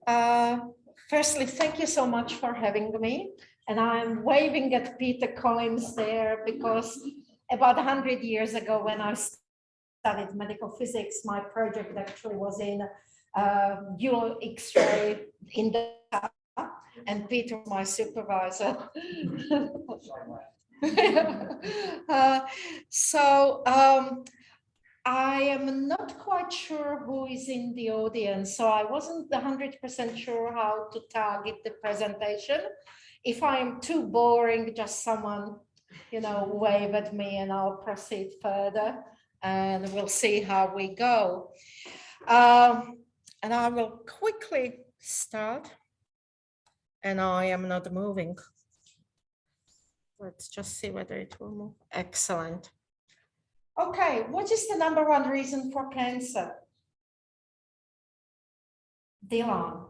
Uh, Firstly, thank you so much for having me. And I'm waving at Peter Collins there because about 100 years ago, when I studied medical physics, my project actually was in dual X-ray in the and Peter was my supervisor. So I am not quite sure who is in the audience, so I wasn't 100% sure how to target the presentation. If I am too boring, just someone, wave at me and I'll proceed further and we'll see how we go. And I will quickly start. And I am not moving. Let's just see whether it will move. Excellent. Okay, what is the number one reason for cancer? Dylan.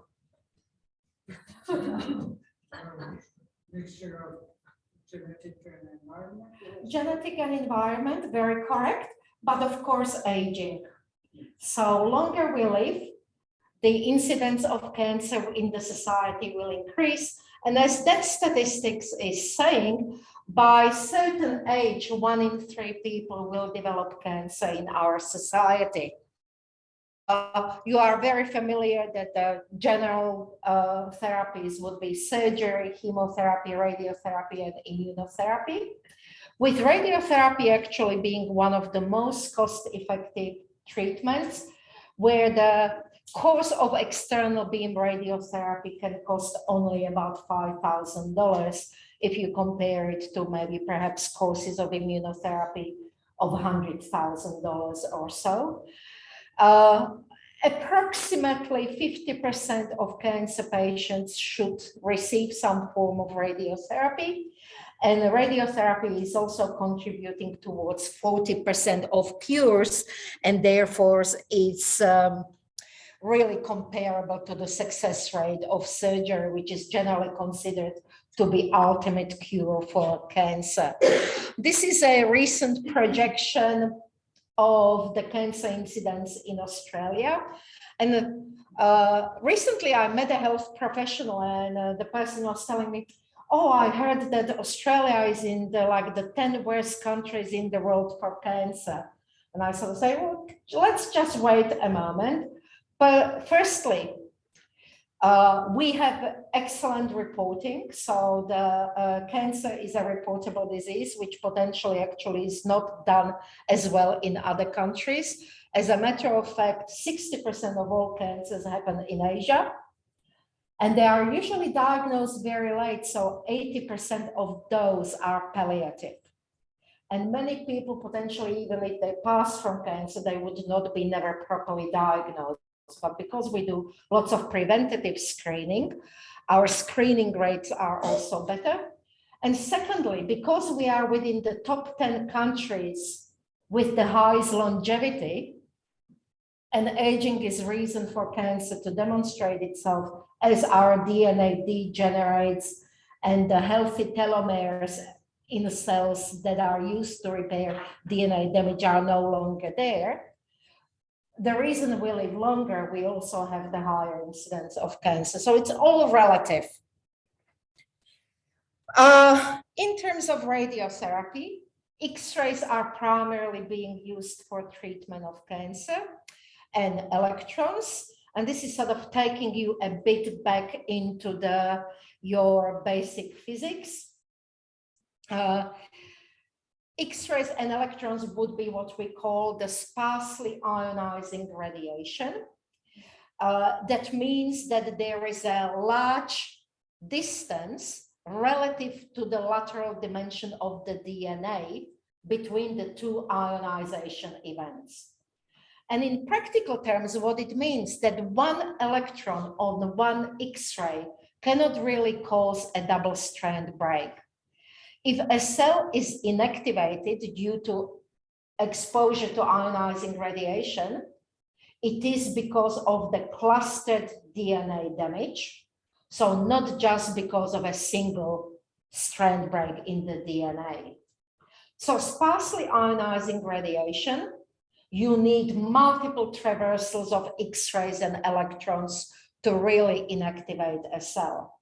Mixture of genetic and environment. Genetic and environment, very correct. But of course, aging. So longer we live, the incidence of cancer in the society will increase. And as that statistics is saying, by certain age, 1 in 3 people will develop cancer in our society. You are very familiar that the general therapies would be surgery, chemotherapy, radiotherapy, and immunotherapy. With radiotherapy actually being one of the most cost-effective treatments, where the course of external beam radiotherapy can cost only about $5,000 if you compare it to maybe perhaps courses of immunotherapy of $100,000 or so. Approximately 50% of cancer patients should receive some form of radiotherapy. And radiotherapy is also contributing towards 40% of cures, and therefore it's really comparable to the success rate of surgery, which is generally considered to be ultimate cure for cancer. This is a recent projection of the cancer incidence in Australia. And recently I met a health professional, and the person was telling me, oh, I heard that Australia is in the 10 worst countries in the world for cancer. And I sort of say, well, let's just wait a moment. But firstly, we have excellent reporting. So the cancer is a reportable disease, which potentially actually is not done as well in other countries. As a matter of fact, 60% of all cancers happen in Asia. And they are usually diagnosed very late. So 80% of those are palliative. And many people potentially, even if they pass from cancer, they would not be never properly diagnosed. But because we do lots of preventative screening, our screening rates are also better. And secondly, because we are within the top 10 countries with the highest longevity, and aging is reason for cancer to demonstrate itself as our DNA degenerates and the healthy telomeres in the cells that are used to repair DNA damage are no longer there. The reason we live longer, we also have the higher incidence of cancer. So it's all relative. In terms of radiotherapy, X-rays are primarily being used for treatment of cancer, and electrons. And this is sort of taking you a bit back into your basic physics. X-rays and electrons would be what we call the sparsely ionizing radiation. That means that there is a large distance relative to the lateral dimension of the DNA between the two ionization events. And in practical terms, what it means that one electron on one X-ray cannot really cause a double strand break. If a cell is inactivated due to exposure to ionizing radiation, it is because of the clustered DNA damage. So not just because of a single strand break in the DNA. So sparsely ionizing radiation, you need multiple traversals of X-rays and electrons to really inactivate a cell.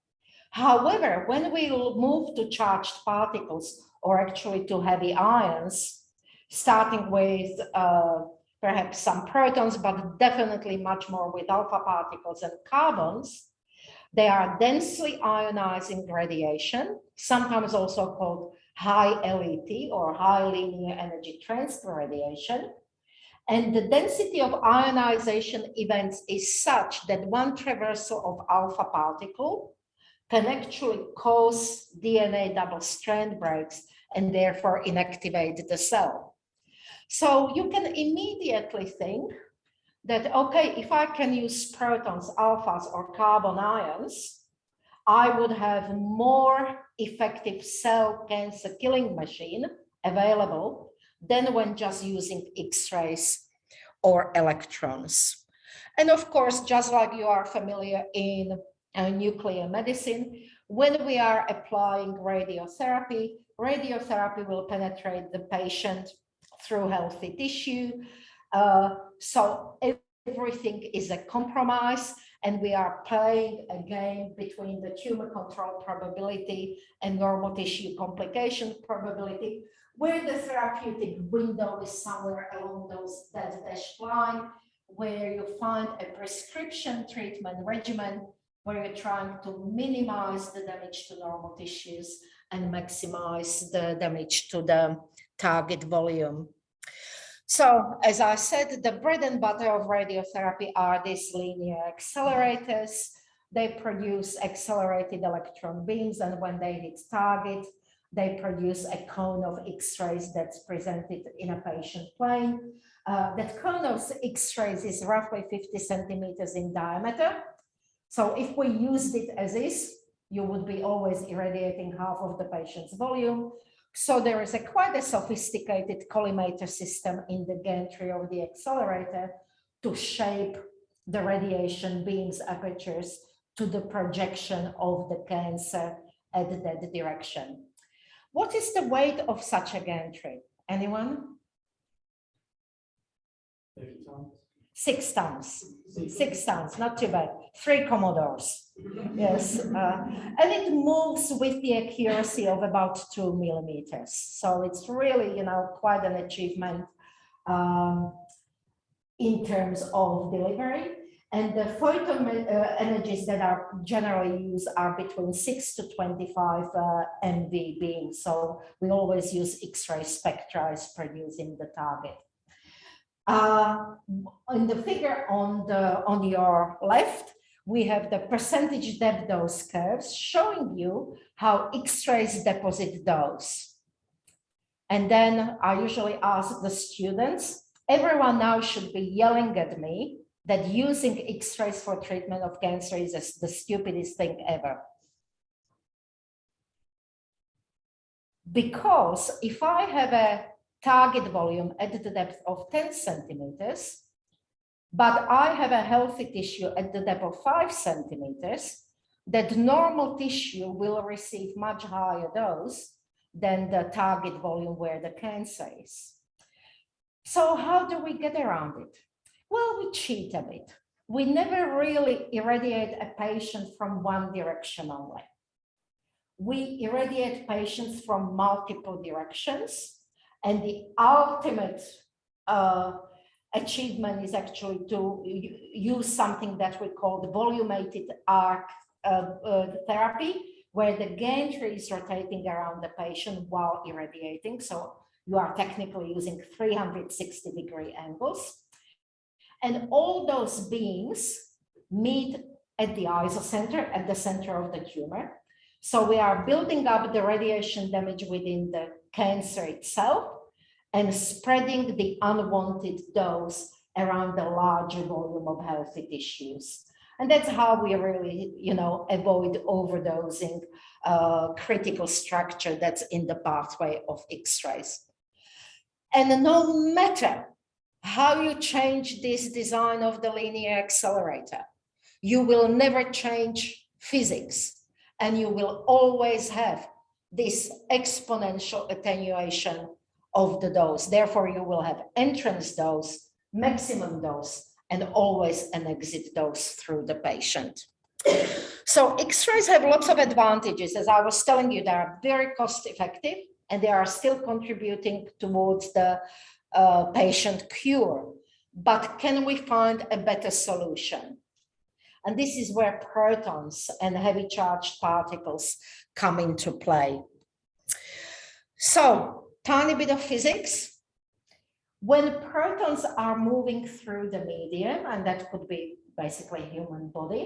However, when we move to charged particles or actually to heavy ions, starting with perhaps some protons, but definitely much more with alpha particles and carbons, they are densely ionizing radiation, sometimes also called high LET or high linear energy transfer radiation. And the density of ionization events is such that one traversal of alpha particle can actually cause DNA double strand breaks and therefore inactivate the cell. So you can immediately think that, okay, if I can use protons, alphas, or carbon ions, I would have more effective cell cancer killing machine available than when just using X-rays or electrons. And of course, just like you are familiar in nuclear medicine, when we are applying radiotherapy, radiotherapy will penetrate the patient through healthy tissue. So everything is a compromise, and we are playing a game between the tumor control probability and normal tissue complication probability, where the therapeutic window is somewhere along that dashed line, where you find a prescription treatment regimen where you're trying to minimize the damage to normal tissues and maximize the damage to the target volume. So, as I said, the bread and butter of radiotherapy are these linear accelerators. They produce accelerated electron beams, and when they hit target, they produce a cone of X-rays that's presented in a patient plane. That cone of X-rays is roughly 50 centimeters in diameter. So if we used it as is, you would be always irradiating half of the patient's volume. So there is quite a sophisticated collimator system in the gantry of the accelerator to shape the radiation beams apertures to the projection of the cancer at that direction. What is the weight of such a gantry? Anyone? 6 tons. 6 tons, not too bad. 3 Commodores. Yes, and it moves with the accuracy of about 2 millimeters. So it's really, quite an achievement in terms of delivery. And the photon energies that are generally used are between 6 to 25 MV beams. So we always use X-ray spectra as producing the target. In the figure on your left, we have the percentage depth dose curves showing you how X-rays deposit dose. And then I usually ask the students, everyone now should be yelling at me that using X-rays for treatment of cancer is the stupidest thing ever. Because if I have a target volume at the depth of 10 centimeters, but I have a healthy tissue at the depth of 5 centimeters, that normal tissue will receive much higher dose than the target volume where the cancer is. So how do we get around it? Well, we cheat a bit. We never really irradiate a patient from one direction only. We irradiate patients from multiple directions, and the ultimate achievement is actually to use something that we call the volumated arc therapy, where the gantry is rotating around the patient while irradiating. So you are technically using 360-degree angles. And all those beams meet at the isocenter, at the center of the tumor. So we are building up the radiation damage within the cancer itself and spreading the unwanted dose around the larger volume of healthy tissues. And that's how we really, avoid overdosing critical structure that's in the pathway of X-rays. And no matter how you change this design of the linear accelerator, you will never change physics, and you will always have this exponential attenuation of the dose. Therefore, you will have entrance dose, maximum dose, and always an exit dose through the patient. So X-rays have lots of advantages. As I was telling you, they are very cost effective and they are still contributing towards the patient cure. But can we find a better solution? And this is where protons and heavy charged particles come into play. So, tiny bit of physics. When protons are moving through the medium, and that could be basically human body,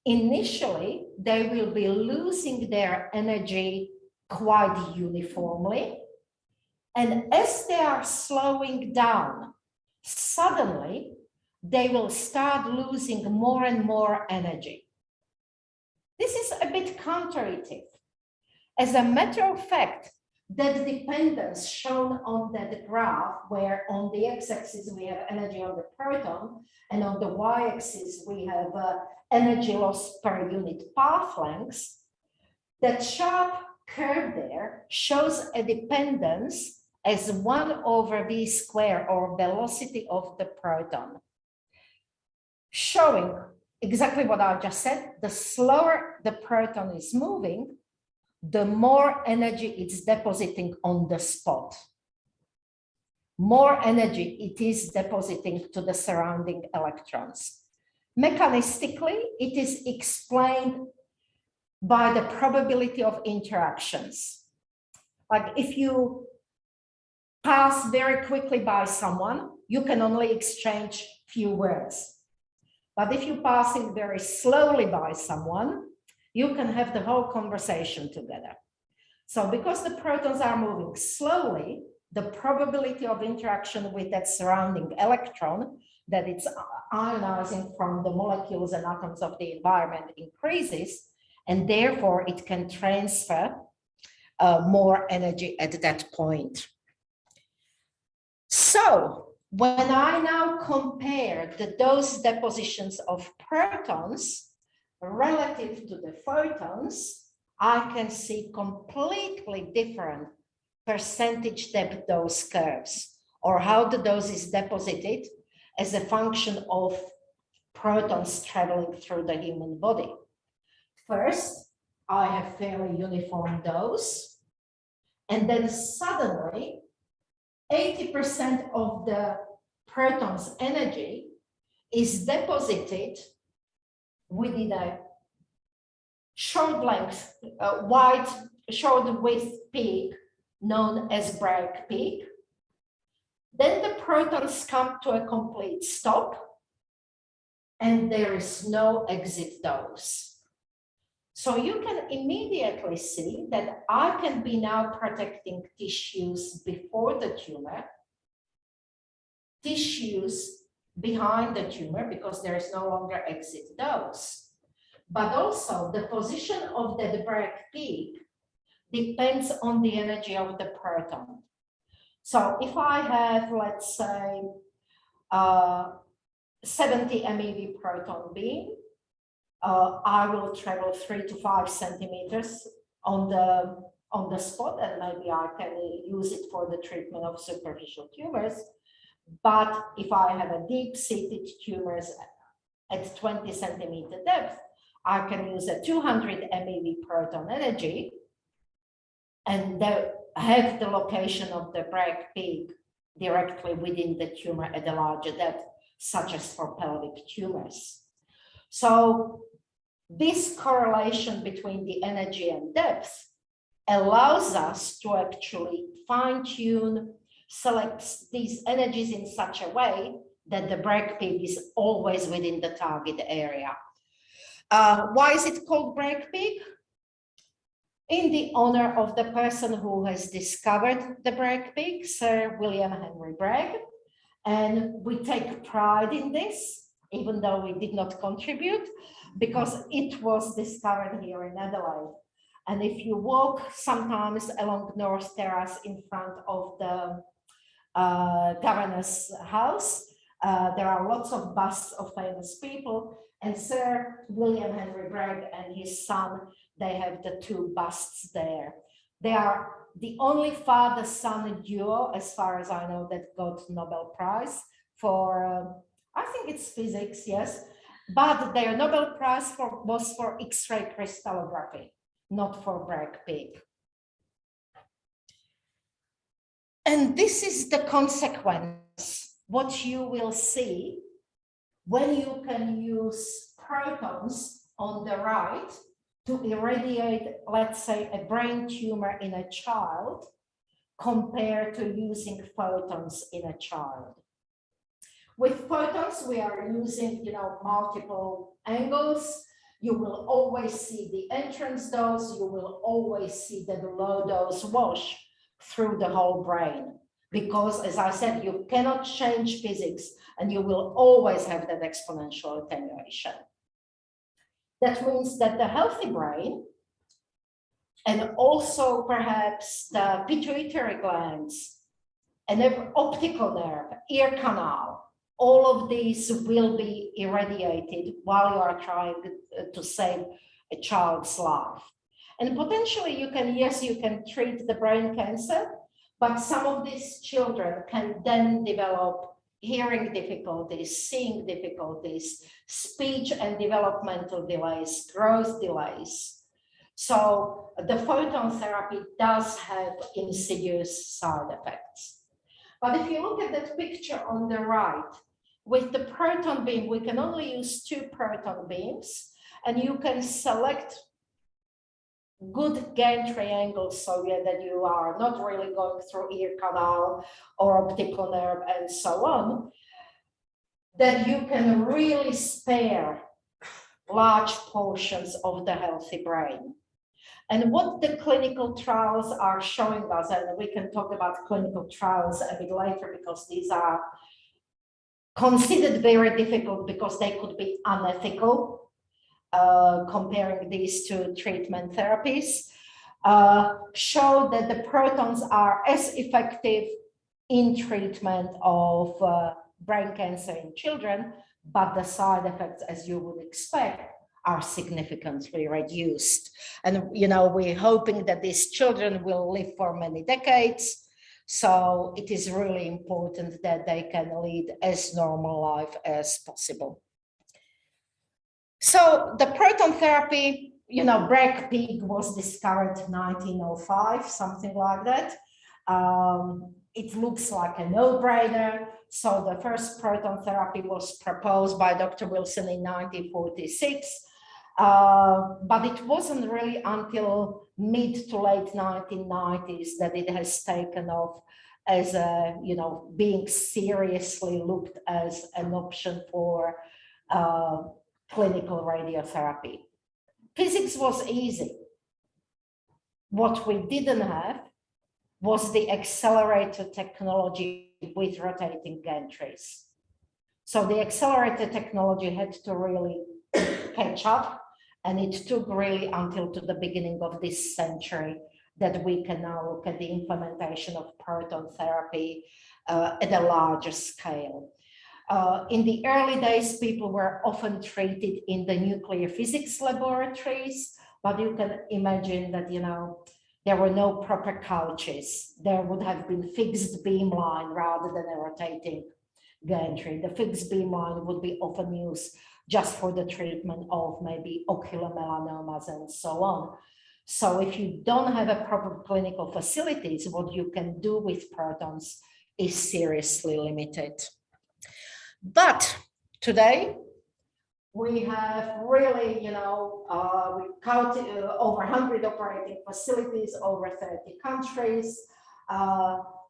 initially they will be losing their energy quite uniformly. And as they are slowing down, suddenly they will start losing more and more energy. This is a bit counterintuitive. As a matter of fact, that dependence shown on that graph, where on the x-axis we have energy on the proton, and on the y-axis we have energy loss per unit path length, that sharp curve there shows a dependence as 1 over v squared, or velocity of the proton, showing exactly what I just said. The slower the proton is moving, the more energy it's depositing on the spot. More energy it is depositing to the surrounding electrons. Mechanistically, it is explained by the probability of interactions. Like if you pass very quickly by someone, you can only exchange few words. But if you pass it very slowly by someone, you can have the whole conversation together. So because the protons are moving slowly, the probability of interaction with that surrounding electron, that it's ionizing from the molecules and atoms of the environment, increases, and therefore it can transfer more energy at that point. So when I now compare the dose depositions of protons relative to the photons, I can see completely different percentage depth dose curves, or how the dose is deposited as a function of protons traveling through the human body. First, I have fairly uniform dose, and then suddenly 80% of the proton's energy is deposited within a short length, wide, short width peak known as Bragg peak. Then the protons come to a complete stop and there is no exit dose. So you can immediately see that I can be now protecting tissues before the tumor, tissues behind the tumor because there is no longer exit dose. But also the position of the Bragg peak depends on the energy of the proton. So if I have, let's say, 70 MeV proton beam, I will travel 3 to 5 centimeters on the spot, and maybe I can use it for the treatment of superficial tumors. But if I have a deep-seated tumors at 20 centimeter depth, I can use a 200 MeV proton energy and have the location of the Bragg peak directly within the tumor at a larger depth, such as for pelvic tumors. So this correlation between the energy and depth allows us to actually fine-tune, select these energies in such a way that the Bragg peak is always within the target area. Why is it called Bragg peak? In the honor of the person who has discovered the Bragg peak, Sir William Henry Bragg. And we take pride in this, even though we did not contribute, because it was discovered here in Adelaide. And if you walk sometimes along North Terrace in front of the governor's house, there are lots of busts of famous people, and Sir William Henry Bragg and his son, they have the 2 busts there. They are the only father-son duo, as far as I know, that got Nobel Prize for I think it's physics, yes, but their Nobel Prize was for X-ray crystallography, not for Bragg pig. And this is the consequence, what you will see when you can use protons on the right to irradiate, let's say, a brain tumor in a child compared to using photons in a child. With photons, we are using, multiple angles. You will always see the entrance dose. You will always see the low dose wash through the whole brain. Because, as I said, you cannot change physics and you will always have that exponential attenuation. That means that the healthy brain and also perhaps the pituitary glands and the optical nerve, ear canal, all of these will be irradiated while you are trying to save a child's life. And potentially you can treat the brain cancer, but some of these children can then develop hearing difficulties, seeing difficulties, speech and developmental delays, growth delays. So the photon therapy does have insidious side effects. But if you look at that picture on the right, with the proton beam, we can only use 2 proton beams, and you can select good gantry angles so that you are not really going through ear canal or optical nerve and so on, that you can really spare large portions of the healthy brain. And what the clinical trials are showing us, and we can talk about clinical trials a bit later because these are considered very difficult because they could be unethical, comparing these two treatment therapies, show that the protons are as effective in treatment of brain cancer in children, but the side effects, as you would expect, are significantly reduced. And, we're hoping that these children will live for many decades. So it is really important that they can lead as normal life as possible. So the proton therapy, Bragg pig was discovered in 1905, something like that. It looks like a no-brainer. So the first proton therapy was proposed by Dr. Wilson in 1946. But it wasn't really until mid to late 1990s that it has taken off as being seriously looked as an option for clinical radiotherapy. Physics was easy. What we didn't have was the accelerator technology with rotating gantries. So the accelerator technology had to really catch up, and it took really until to the beginning of this century that we can now look at the implementation of proton therapy at a larger scale. In the early days, people were often treated in the nuclear physics laboratories, but you can imagine that, there were no proper couches. There would have been fixed beam line rather than a rotating gantry. The fixed beam line would be often used just for the treatment of maybe ocular melanomas and so on. So if you don't have a proper clinical facilities, what you can do with protons is seriously limited. But today, we have really, we count over 100 operating facilities, over 30 countries.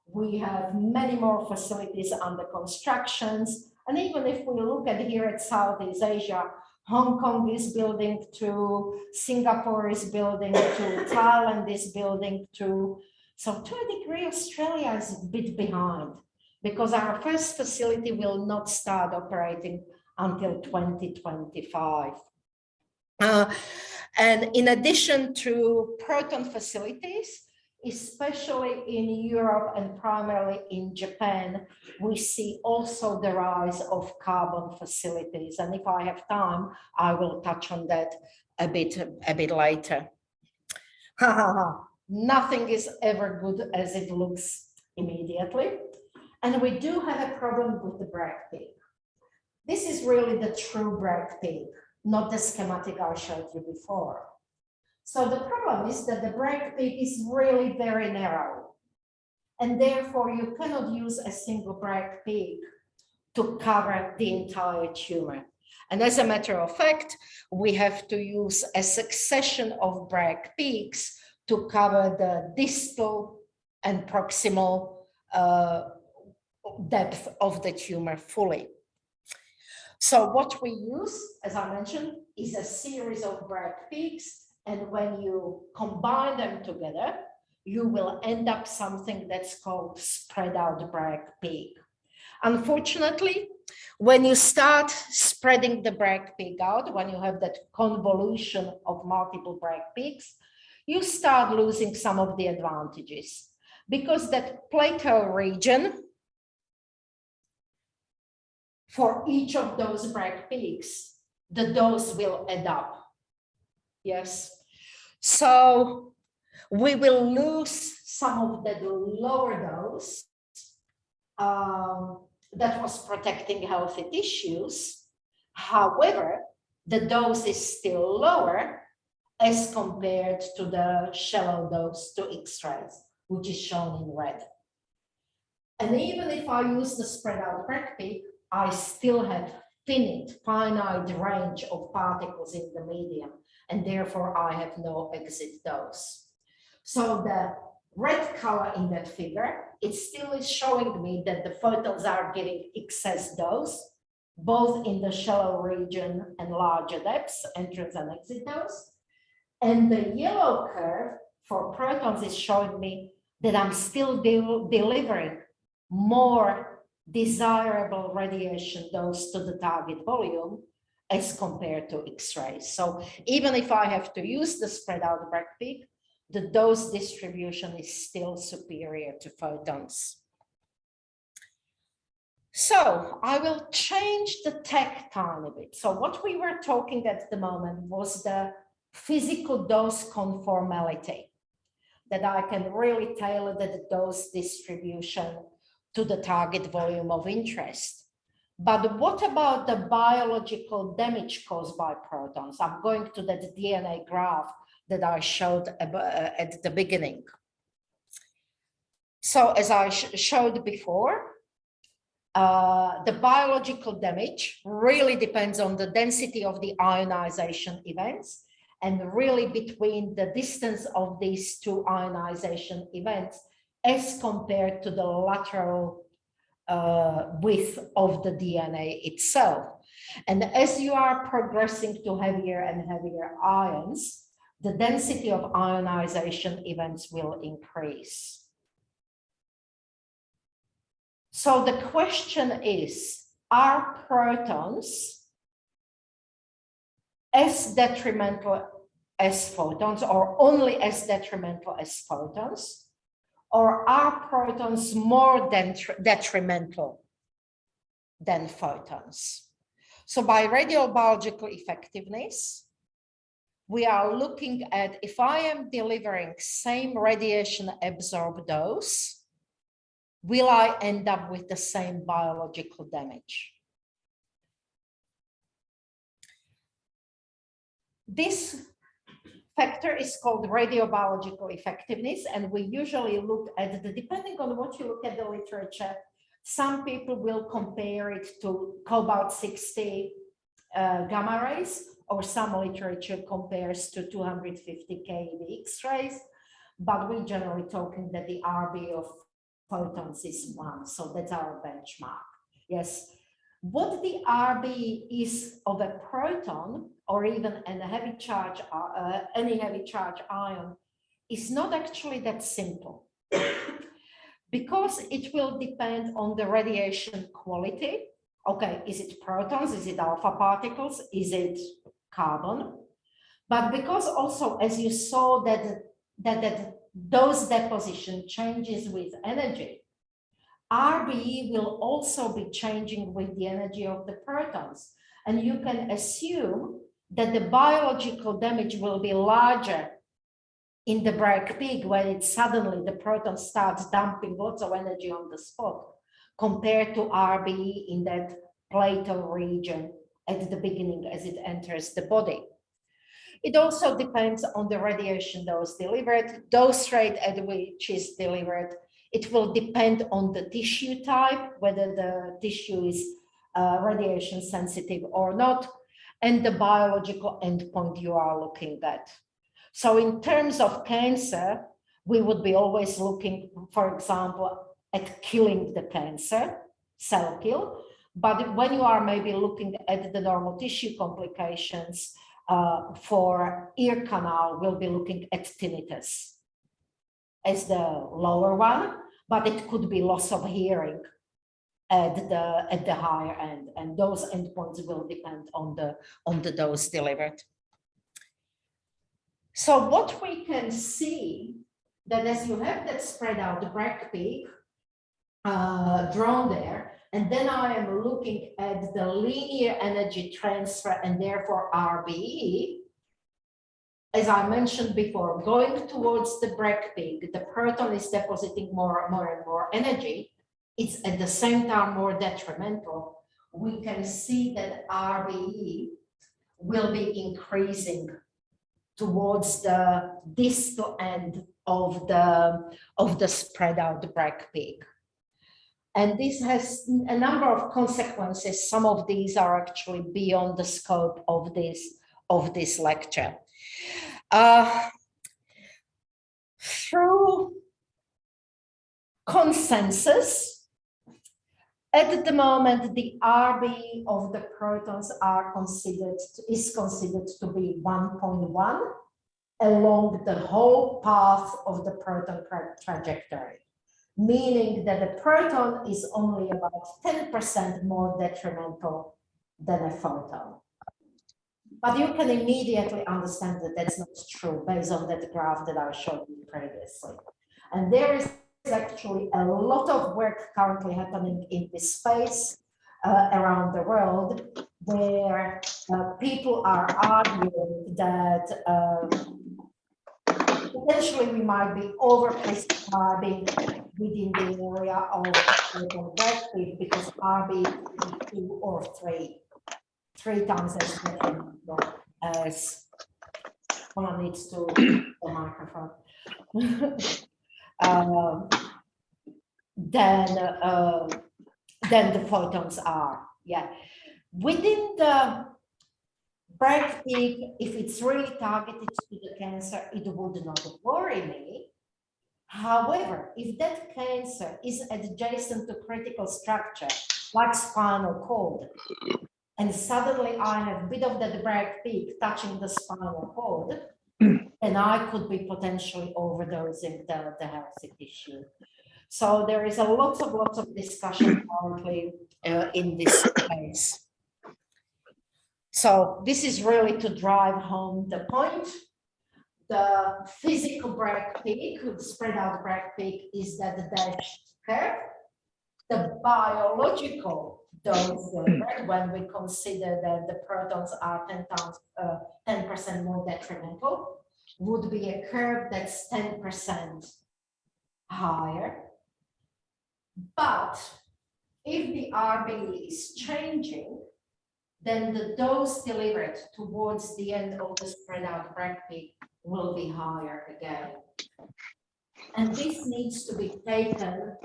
We have many more facilities under constructions. And even if we look at here at Southeast Asia, Hong Kong is building to, Singapore is building to, Thailand is building to. So to a degree, Australia is a bit behind because our first facility will not start operating until 2025. And in addition to proton facilities, especially in Europe and primarily in Japan, we see also the rise of carbon facilities. And if I have time, I will touch on that a bit later. Nothing is ever good as it looks immediately. And we do have a problem with the Bragg pig. This is really the true Bragg peak, not the schematic I showed you before. So the problem is that the Bragg peak is really very narrow, and therefore you cannot use a single Bragg peak to cover the entire tumor. And as a matter of fact, we have to use a succession of Bragg peaks to cover the distal and proximal depth of the tumor fully. So what we use, as I mentioned, is a series of Bragg peaks, and when you combine them together, you will end up something that's called spread out Bragg peak. Unfortunately, when you start spreading the Bragg peak out, when you have that convolution of multiple Bragg peaks, you start losing some of the advantages, because that plateau region for each of those Bragg peaks, the dose will add up. Yes. So we will lose some of that lower dose that was protecting healthy tissues. However, the dose is still lower as compared to the shallow dose to X-rays, which is shown in red. And even if I use the spread out Bragg peak, I still have finite range of particles in the medium, and therefore I have no exit dose. So the red color in that figure, it still is showing me that the photons are giving excess dose, both in the shallow region and larger depths, entrance and exit dose. And the yellow curve for protons is showing me that I'm still delivering more desirable radiation dose to the target volume as compared to X-rays. So even if I have to use the spread out Bragg peak, the dose distribution is still superior to photons. So I will change the tack tiny bit. So what we were talking at the moment was the physical dose conformality, that I can really tailor the dose distribution to the target volume of interest. But what about the biological damage caused by protons? I'm going to that DNA graph that I showed at the beginning. So as I showed before, the biological damage really depends on the density of the ionization events, and really between the distance of these two ionization events as compared to the lateral width of the DNA itself. And as you are progressing to heavier and heavier ions, the density of ionization events will increase. So the question is, are protons as detrimental as photons, or only as detrimental as photons? Or are protons more detrimental than photons? So by radiobiological effectiveness, we are looking at if I am delivering same radiation absorbed dose, will I end up with the same biological damage? This factor is called radiobiological effectiveness, and we usually look at the, depending on what you look at the literature, some people will compare it to cobalt-60 gamma rays, or some literature compares to 250 keV X-rays, but we're generally talking that the RB of photons is 1, so that's our benchmark. Yes. What the RB is of a proton, or even any heavy charge ion, is not actually that simple, because it will depend on the radiation quality. Okay, is it protons? Is it alpha particles? Is it carbon? But because also, as you saw, that dose deposition changes with energy, RBE will also be changing with the energy of the protons. And you can assume that the biological damage will be larger in the Bragg peak, when it suddenly the proton starts dumping lots of energy on the spot, compared to RBE in that plateau region at the beginning as it enters the body. It also depends on the radiation dose delivered, dose rate at which is delivered. It will depend on the tissue type, whether the tissue is radiation sensitive or not, and the biological endpoint you are looking at. So in terms of cancer, we would be always looking, for example, at killing the cancer, cell kill. But when you are maybe looking at the normal tissue complications, for ear canal, we'll be looking at tinnitus as the lower one, but it could be loss of hearing at the higher end, and those endpoints will depend on the dose delivered. So what we can see that as you have that spread out Bragg peak drawn there, and then I am looking at the linear energy transfer and therefore RBE. As I mentioned before, going towards the Bragg peak, the proton is depositing more and more energy. It's at the same time more detrimental. We can see that RBE will be increasing towards the distal end of the spread out Bragg peak. And this has a number of consequences. Some of these are actually beyond the scope of this lecture. Through consensus, at the moment, the RB of the protons is considered to be 1.1 along the whole path of the proton trajectory, meaning that the proton is only about 10% more detrimental than a photon. But you can immediately understand that that's not true based on that graph that I showed you previously. And there is actually a lot of work currently happening in this space around the world, where people are arguing that potentially we might be over-prescribing within the area of Bragg peak because RB is 2 or 3 times as detrimental as someone needs to the microphone. Then the photons are. Yeah. Within the Bragg peak, if it's really targeted to the cancer, it would not worry me. However, if that cancer is adjacent to critical structure, like spinal cord, and suddenly I have a bit of that Bragg peak touching the spinal cord, then I could be potentially overdosing the healthy tissue. So there is lots of discussion currently in this space. So this is really to drive home the point. The physical Bragg peak, the spread out Bragg peak, is that the dashed curve. The biological dose delivered, when we consider that the protons are 10% more detrimental, would be a curve that's 10% higher. But if the RB is changing, then the dose delivered towards the end of the spread out Bragg peak will be higher again. And this needs to be taken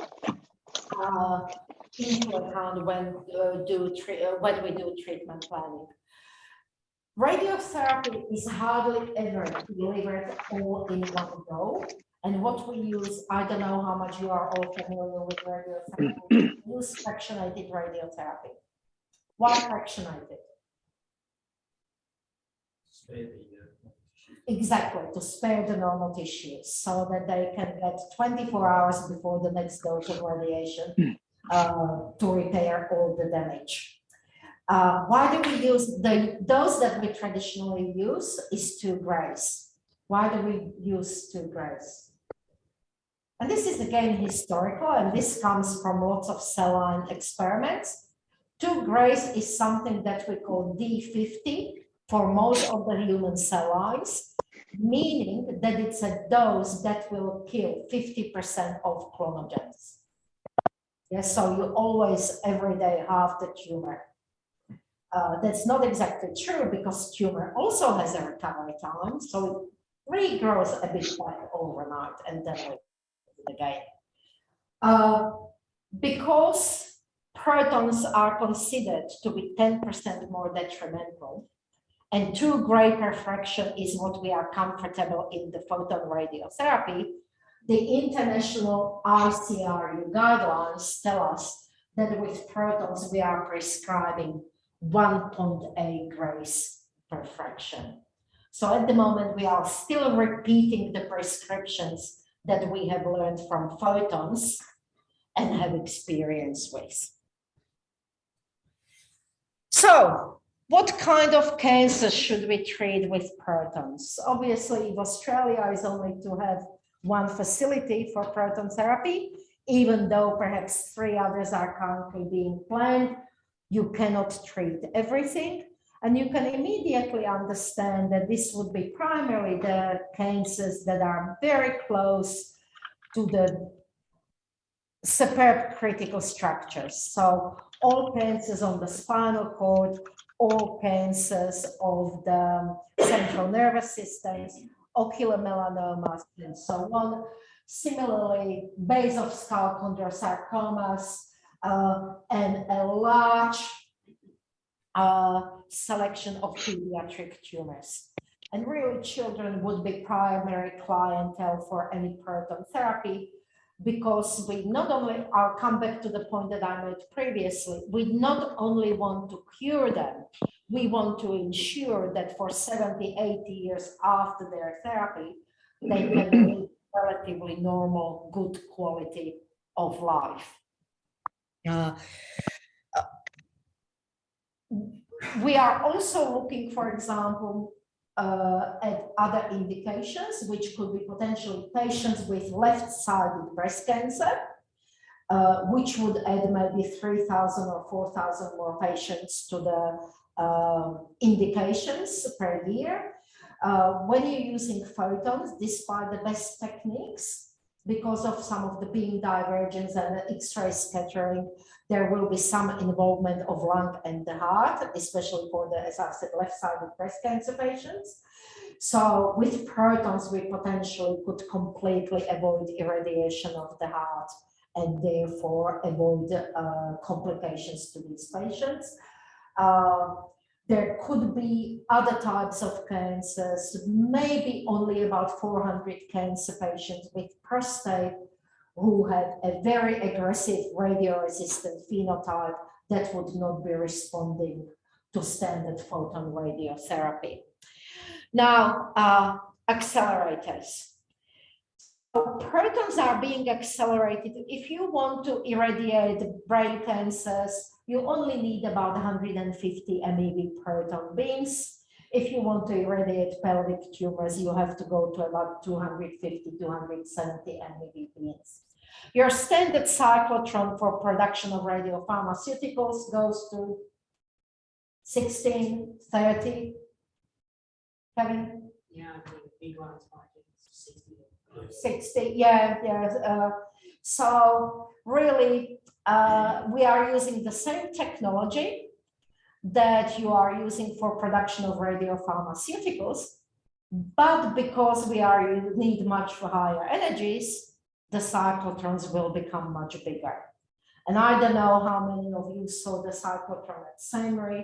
into account when we do treatment planning. Radiotherapy is hardly ever delivered all in one go. And what we use, I don't know how much you are all familiar with radiotherapy, we use fractionated radiotherapy. Why fractionated? Exactly, to spare the normal tissues so that they can get 24 hours before the next dose of radiation to repair all the damage. Why do we use the dose that we traditionally use is 2 grays. Why do we use 2 grays? And this is again historical, and this comes from lots of cell line experiments. 2 grays is something that we call D50 for most of the human cell lines, meaning that it's a dose that will kill 50% of clonogens. Yes, so you always every day have the tumor. That's not exactly true because tumor also has a recovery time, so it regrows a bit back overnight and then again. Because protons are considered to be 10% more detrimental, and 2 gray perfraction is what we are comfortable in the photon radiotherapy, the international ICRU guidelines tell us that with protons we are prescribing 1.8 grays perfraction. So at the moment we are still repeating the prescriptions that we have learned from photons and have experience with. So what kind of cancers should we treat with protons? Obviously, if Australia is only to have 1 facility for proton therapy, even though perhaps 3 others are currently being planned, you cannot treat everything. And you can immediately understand that this would be primarily the cancers that are very close to the superb critical structures. So all cancers on the spinal cord, all cancers of the central nervous systems, ocular melanomas, and so on. Similarly, base of skull chondrosarcomas, and a large selection of pediatric tumors. And really, children would be primary clientele for any proton therapy, because we not only, I'll come back to the point that I made previously, we not only want to cure them, we want to ensure that for 70, 80 years after their therapy, they can live relatively normal, good quality of life. We are also looking, for example, at other indications, which could be potentially patients with left-sided breast cancer, which would add maybe 3,000 or 4,000 more patients to the indications per year. When you're using photons, despite the best techniques, because of some of the beam divergence and X-ray scattering, there will be some involvement of lung and the heart, especially for the, as I said, left-sided breast cancer patients. So with protons, we potentially could completely avoid irradiation of the heart and therefore avoid complications to these patients. There could be other types of cancers, maybe only about 400 cancer patients with prostate who had a very aggressive radioresistant phenotype that would not be responding to standard photon radiotherapy. Now, accelerators. So protons are being accelerated. If you want to irradiate brain cancers, you only need about 150 MeV proton beams. If you want to irradiate pelvic tumors, you have to go to about 250, 270 MeV beams. Your standard cyclotron for production of radiopharmaceuticals goes to 16, 30. Kevin? Yeah, I think the big ones are 60. 60, yeah. So really, we are using the same technology that you are using for production of radiopharmaceuticals, but because we need much higher energies, the cyclotrons will become much bigger. And I don't know how many of you saw the cyclotron at Samery.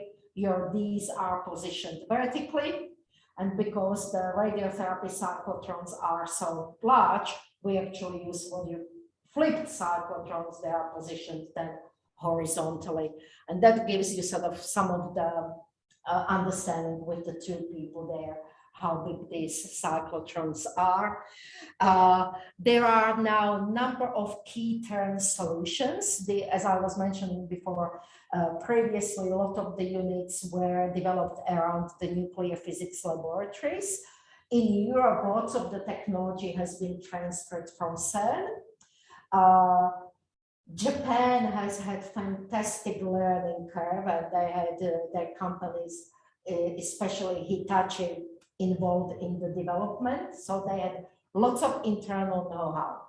These are positioned vertically. And because the radiotherapy cyclotrons are so large, we actually use when you flipped cyclotrons, they are positioned then horizontally. And that gives you sort of some of the understanding with the 2 people there, how big these cyclotrons are. There are now a number of key term solutions. As I was mentioning before, previously, a lot of the units were developed around the nuclear physics laboratories. In Europe, lots of the technology has been transferred from CERN. Japan has had fantastic learning curve, and they had their companies, especially Hitachi, involved in the development. So they had lots of internal know-how.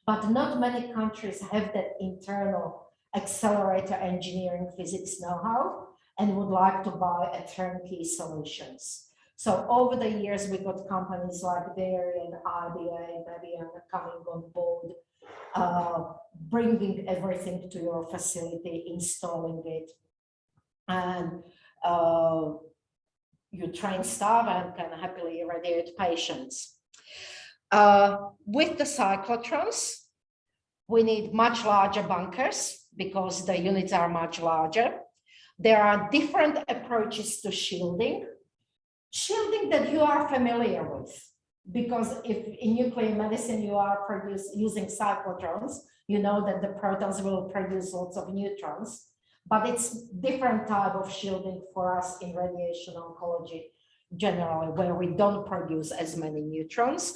But not many countries have that internal accelerator engineering physics know-how. and would like to buy a turnkey solutions. So over the years, we got companies like Dairy and IBA, maybe coming on board, bringing everything to your facility, installing it, and you train staff and can happily irradiate patients. With the cyclotrons, we need much larger bunkers because the units are much larger. There are different approaches to shielding. Shielding that you are familiar with, because if in nuclear medicine you are using cyclotrons, you know that the protons will produce lots of neutrons, but it's different type of shielding for us in radiation oncology generally, where we don't produce as many neutrons.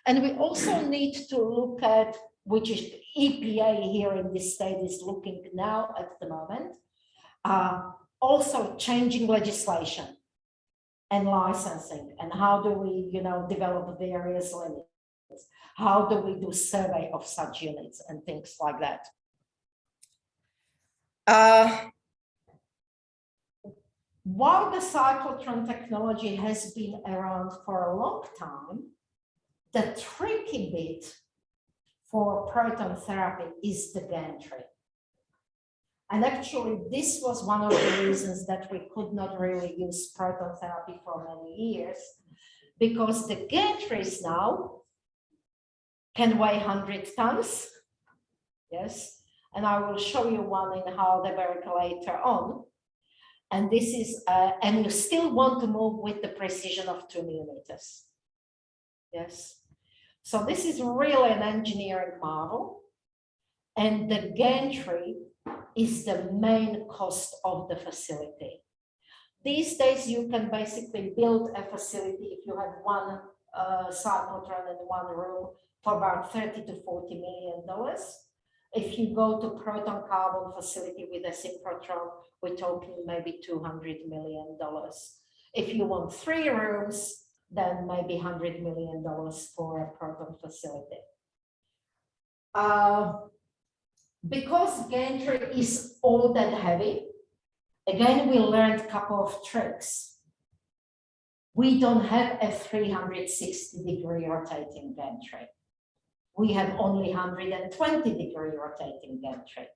And we also need to look at, which is EPA here in this state is looking now at the moment, also changing legislation and licensing, and how do we, develop various limits? How do we do survey of such units and things like that? While the cyclotron technology has been around for a long time, the tricky bit for proton therapy is the gantry. And actually, this was one of the reasons that we could not really use proton therapy for many years, because the gantries now can weigh 100 tons. Yes, and I will show you one in Heidelberg later on. And this is, and you still want to move with the precision of 2 millimeters. Yes, so this is really an engineering marvel, and the gantry is the main cost of the facility. These days, you can basically build a facility if you have one cyclotron in one room for about $30 to $40 million. If you go to proton carbon facility with a synchrotron, we're talking maybe $200 million. If you want 3 rooms, then maybe $100 million for a proton facility. Because gantry is all that heavy, again, we learned a couple of tricks. We don't have a 360-degree rotating gantry. We have only 120-degree rotating gantry.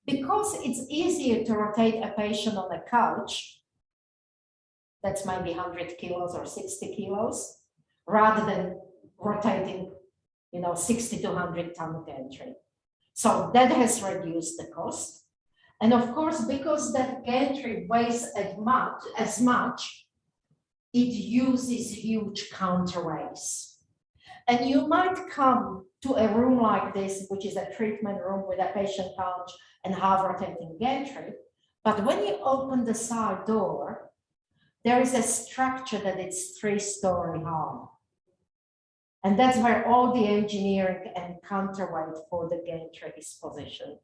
Because it's easier to rotate a patient on a couch, that's maybe 100 kilos or 60 kilos, rather than rotating, 60 to 100-ton gantry. So that has reduced the cost. And of course, because that gantry weighs as much, it uses huge counterweights. And you might come to a room like this, which is a treatment room with a patient couch and half rotating gantry. But when you open the side door, there is a structure that it's 3-story high. And that's where all the engineering and counterweight for the gantry is positioned.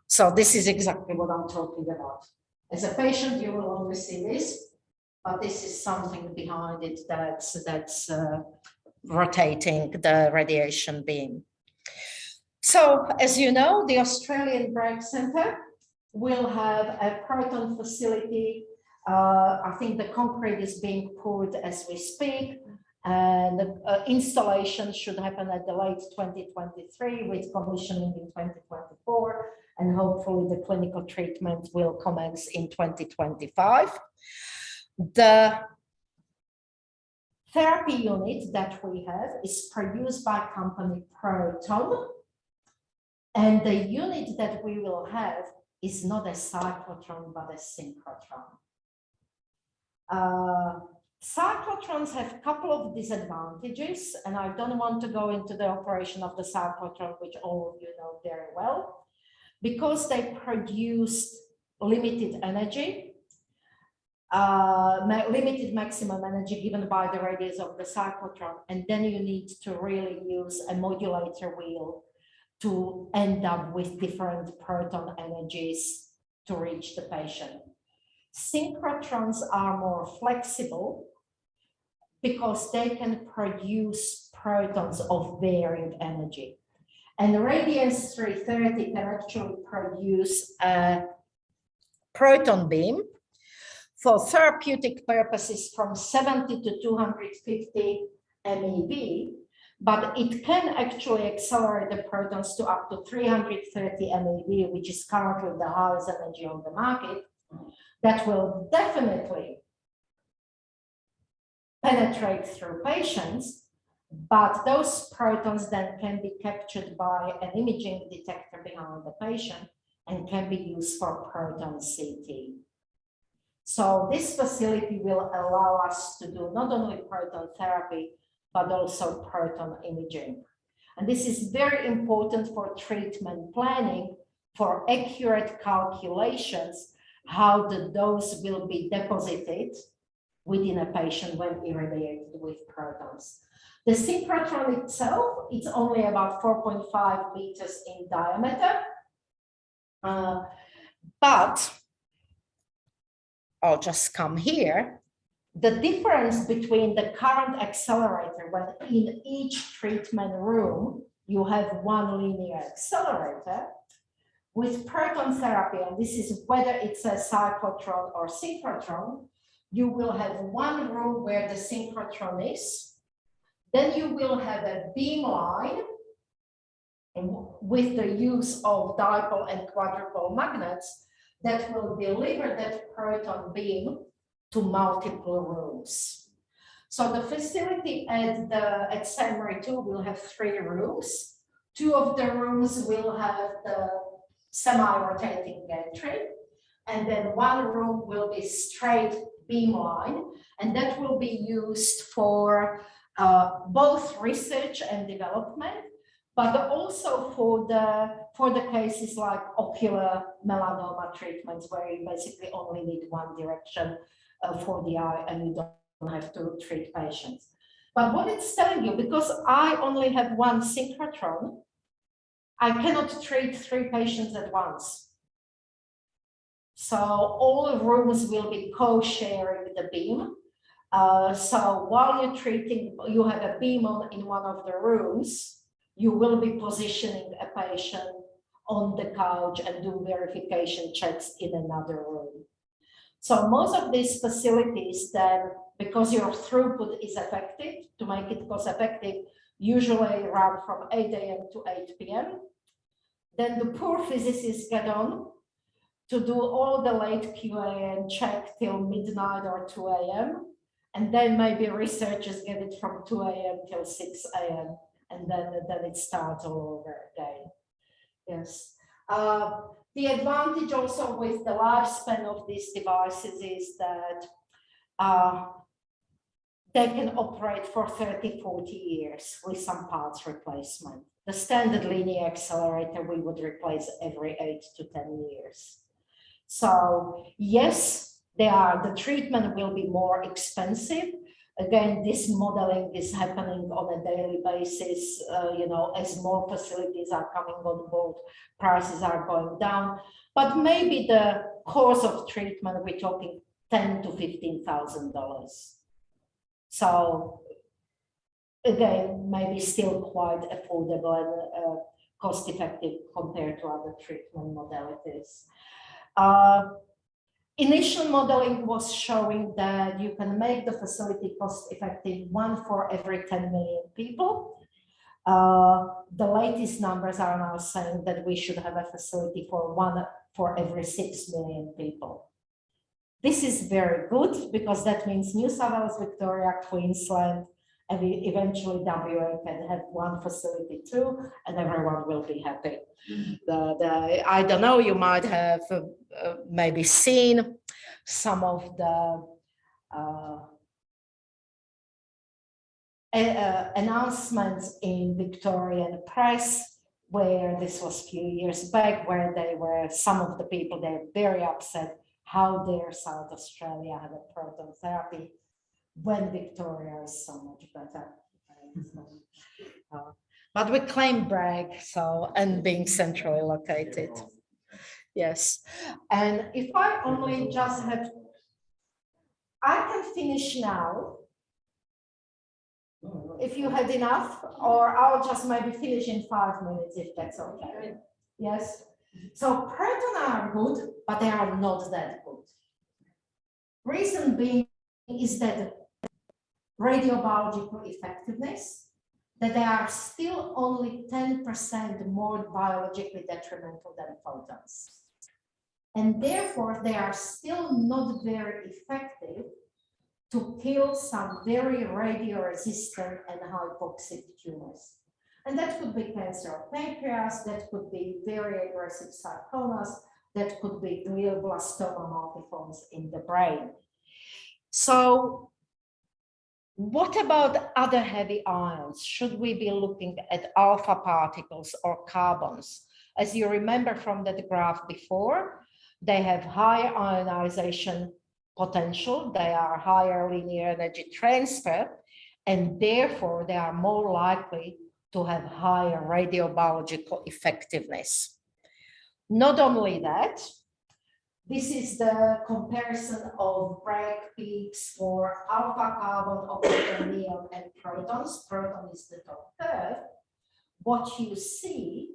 So this is exactly what I'm talking about. As a patient, you will only see this, but this is something behind it that's rotating the radiation beam. So as you know, the Australian Break Centre will have a proton facility. I think the concrete is being poured as we speak, and the installation should happen at the late 2023 with commissioning in 2024, and hopefully the clinical treatment will commence in 2025. The therapy unit that we have is produced by company Proton, and the unit that we will have is not a cyclotron but a synchrotron. Cyclotrons have a couple of disadvantages, and I don't want to go into the operation of the cyclotron, which all of you know very well, because they produce limited energy, limited maximum energy given by the radius of the cyclotron, and then you need to really use a modulator wheel to end up with different proton energies to reach the patient. Synchrotrons are more flexible because they can produce protons of varying energy. And radiance 330 can actually produce a proton beam for therapeutic purposes from 70 to 250 MeV, but it can actually accelerate the protons to up to 330 MeV, which is currently the highest energy on the market. That will definitely penetrate through patients, but those protons then can be captured by an imaging detector behind the patient and can be used for proton CT. So this facility will allow us to do not only proton therapy, but also proton imaging. And this is very important for treatment planning, for accurate calculations, how the dose will be deposited within a patient when irradiated with protons. The synchrotron itself, it's only about 4.5 meters in diameter, but I'll just come here. The difference between the current accelerator, when in each treatment room, you have one linear accelerator, with proton therapy, and this is whether it's a cyclotron or synchrotron, you will have one room where the synchrotron is, then you will have a beam line with the use of dipole and quadrupole magnets that will deliver that proton beam to multiple rooms. So the facility at SAMRI 2 will have 3 rooms. 2 of the rooms will have the semi-rotating gantry, and then 1 room will be straight beam line, and that will be used for both research and development, but also for the cases like ocular melanoma treatments, where you basically only need one direction for the eye and you don't have to treat patients. But what it's telling you, because I only have one synchrotron, I cannot treat 3 patients at once. So all rooms will be co-sharing the beam. So while you're treating, you have a beam in one of the rooms, you will be positioning a patient on the couch and do verification checks in another room. So most of these facilities then, because your throughput is effective, to make it cost effective, usually run from 8 a.m. to 8 p.m. Then the poor physicists get on to do all the late QA and check till midnight or 2 a.m. And then maybe researchers get it from 2 a.m. till 6 a.m. And then it starts all over again. Yes. The advantage also with the lifespan of these devices is that they can operate for 30, 40 years with some parts replacement. The standard linear accelerator we would replace every 8 to 10 years. So yes, the treatment will be more expensive. Again, this modeling is happening on a daily basis. As more facilities are coming on board, prices are going down. But maybe the course of treatment, we're talking $10,000 to $15,000. So again, maybe still quite affordable and cost-effective compared to other treatment modalities. Initial modeling was showing that you can make the facility cost-effective, 1 for every 10 million people. The latest numbers are now saying that we should have a facility for 1 for every 6 million people. This is very good because that means New South Wales, Victoria, Queensland, and eventually WA can have 1 facility too, and everyone will be happy. I don't know, you might have maybe seen some of the announcements in Victorian press, where this was a few years back, where some of the people, they're very upset how dare South Australia have a proton therapy when Victoria is so much better. But we claim brag, and being centrally located. Yes. And if I only just have, I can finish now. If you had enough, or I'll just maybe finish in 5 minutes if that's okay. Yes. So proton are good, but they are not that good. Reason being is that radiobiological effectiveness, that they are still only 10% more biologically detrimental than photons. And therefore, they are still not very effective to kill some very radio-resistant and hypoxic tumors. And that could be cancer of pancreas, that could be very aggressive sarcomas, that could be glioblastoma multiformes in the brain. So what about other heavy ions? Should we be looking at alpha particles or carbons? As you remember from that graph before, they have higher ionization potential, they are higher linear energy transfer, and therefore they are more likely to have higher radiobiological effectiveness. Not only that, this is the comparison of Bragg peaks for alpha carbon, oxygen, neon, and protons. Proton is the top curve. What you see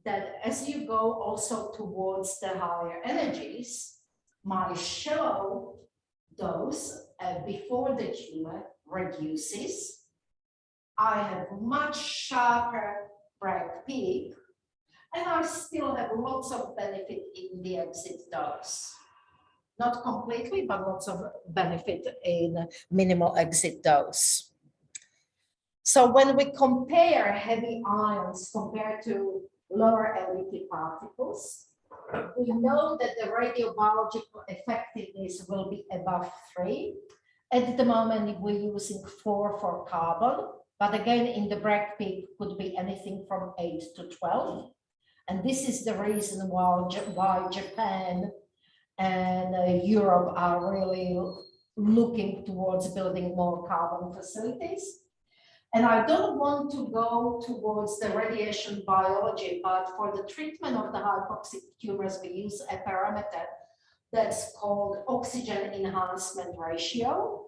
that as you go also towards the higher energies, my shallow dose before the tumor reduces. I have much sharper Bragg peak, and I still have lots of benefit in the exit dose. Not completely, but lots of benefit in minimal exit dose. So when we compare heavy ions compared to lower LET particles, we know that the radiobiological effectiveness will be above 3. At the moment, we're using 4 for carbon, but again, in the Bragg peak could be anything from 8 to 12. And this is the reason why Japan and Europe are really looking towards building more carbon facilities. And I don't want to go towards the radiation biology, but for the treatment of the hypoxic tumors, we use a parameter that's called oxygen enhancement ratio,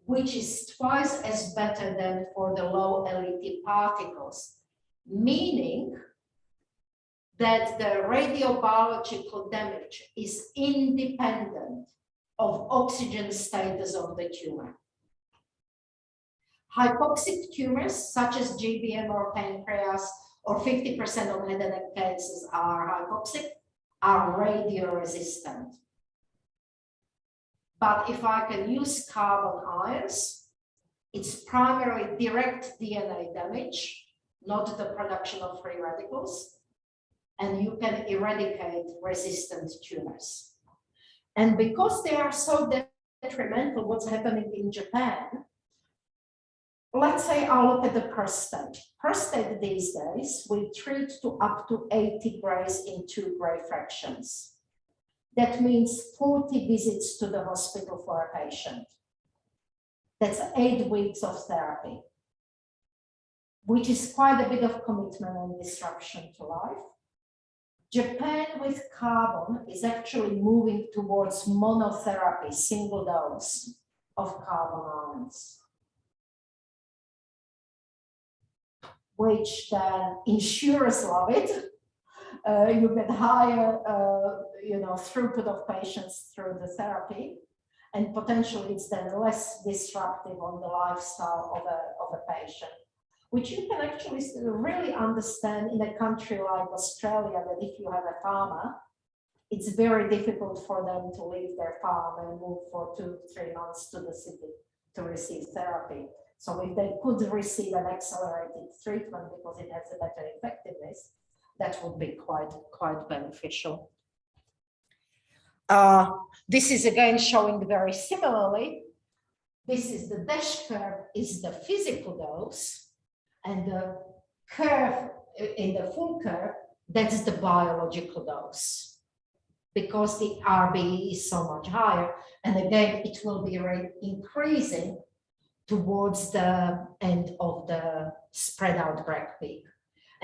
which is twice as better than for the low LET particles, meaning that the radiobiological damage is independent of oxygen status of the tumor. Hypoxic tumors, such as GBM or pancreas, or 50% of head and neck cancers are hypoxic, are radio-resistant. But if I can use carbon ions, it's primarily direct DNA damage, not the production of free radicals, and you can eradicate resistant tumors. And because they are so detrimental, what's happening in Japan, let's say I'll look at the prostate. Prostate these days, we treat to up to 80 grays in 2 gray fractions. That means 40 visits to the hospital for a patient. That's 8 weeks of therapy, which is quite a bit of commitment and disruption to life. Japan with carbon is actually moving towards monotherapy, single dose of carbon ions, which the insurers love it. You get higher throughput of patients through the therapy, and potentially it's then less disruptive on the lifestyle of a patient, which you can actually really understand in a country like Australia, that if you have a farmer, it's very difficult for them to leave their farm and move for 2 to 3 months to the city to receive therapy. So if they could receive an accelerated treatment because it has a better effectiveness, that would be quite beneficial. This is again showing very similarly. This is the dash curve, is the physical dose, and the curve in the full curve, that's the biological dose, because the RBE is so much higher. And again, it will be increasing towards the end of the spread out Bragg peak.